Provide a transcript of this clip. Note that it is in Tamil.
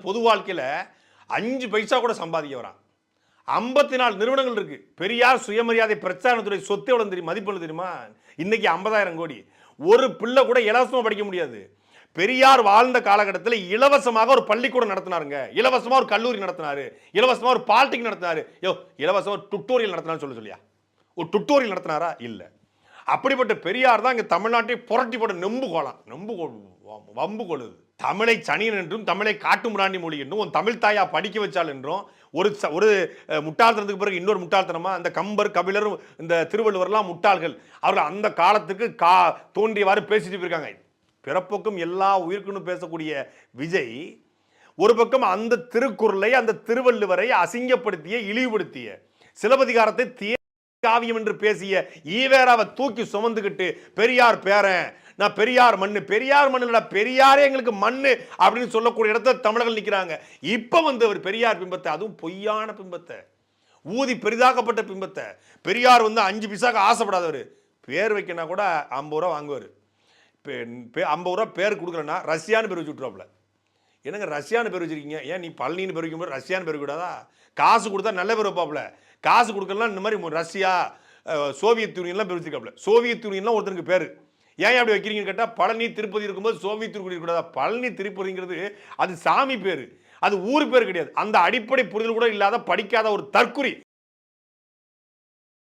பொது வாழ்க்கையில 5 பைசா கூட சம்பாதிக்க வரான். 54 நிறுவனங்கள் இருக்கு. பெரியார் சுயமரியாதை பிரச்சாரத்துறை சொத்து எவ்வளவு தெரியும், மதிப்பு தெரியுமா? இன்னைக்கு 50,000 கோடி. ஒரு பிள்ளை கூட இலவசமா படிக்க முடியாது. பெரியார் வாழ்ந்த காலகட்டத்தில் இலவசமாக ஒரு பள்ளிக்கூடம் நடத்தினாருங்க. இலவசமா ஒரு கல்லூரி நடத்தினாரு. இலவசமா ஒரு பாலிடெக்னிக் நடத்தினாரு. இலவசமா ஒரு டுட்டோரியல் நடத்தினான்னு சொல்லியா? ஒரு டுட்டோரியல் நடத்தினாரா? இல்ல. அப்படிப்பட்ட பெரியார் தான் இங்க தமிழ்நாட்டை புரட்டி போட வம்பு கொள்ளுது. தமிழை சனியன் என்றும் தமிழை காட்டு முராண்டி மொழி என்றும் உன் தமிழ் தாயா படிக்க வச்சால் என்றும் ஒரு முட்டாள்தனத்துக்கு பிறகு இன்னொரு முட்டாள்தனமா இந்த கம்பர் கபிலர் இந்த திருவள்ளுவர்லாம் முட்டாள்கள். அவர்கள் அந்த காலத்துக்கு தோன்றியவாறு பேசிட்டு போயிருக்காங்க. பிறப்புக்கும் எல்லா உயிர்க்குன்னு பேசக்கூடிய விஜய் ஒரு பக்கம் அந்த திருக்குறளை அந்த திருவள்ளுவரை அசிங்கப்படுத்திய இழிவுபடுத்திய சிலப்பதிகாரத்தை காவியம் என்று பேசிய ஈவேராவை தூக்கி சுமந்துக்கிட்டு பெரியார் பேரன், நான் பெரியார் மண்ணு பெரியாரே எங்களுக்கு மண்ணு அப்படின்னு சொல்லக்கூடிய இடத்துல தமிழர்கள் நிற்கிறாங்க. இப்ப அவர் பெரியார் பிம்பத்தை, அதுவும் பொய்யான பிம்பத்தை, ஊதி பெரிதாக்கப்பட்ட பிம்பத்தை, பெரியார் 5 பைசாக்கு ஆசைப்படாதவர், பேர் வைக்கனா கூட 50 ரூபா வாங்குவார். 50 ரூபா பேர் கொடுக்கலன்னா ரஷ்யான்னு பேர் வச்சு விட்டுருவாப்ல. என்னங்க ரஷ்யான்னு பேர் வச்சிருக்கீங்க? ஏன் நீ பழனின்னு பேர் வைக்கும்போது ரஷ்யான்னு பேர் கூடாதா? காசு கொடுத்தா நல்ல பேர் வைப்பாப்ல. காசு கொடுக்கலாம் இந்த மாதிரி ரஷ்யா, சோவியத் யூனியன்லாம் பேர் வச்சிருக்காப்ல. சோவியத் யூனியன்லாம் ஒருத்தருக்கு பேர் ஏன் அப்படி வைக்கிறீங்கன்னு கேட்டால், பழனி திருப்பதி இருக்கும்போது சோவியத் யூனியன் கூடாதா? பழனி திருப்பதிங்கிறது அது சாமி பேர், அது ஊர் பேர் கிடையாது. அந்த அடிப்படை புரிதல் கூட இல்லாத படிக்காத ஒரு தற்குறி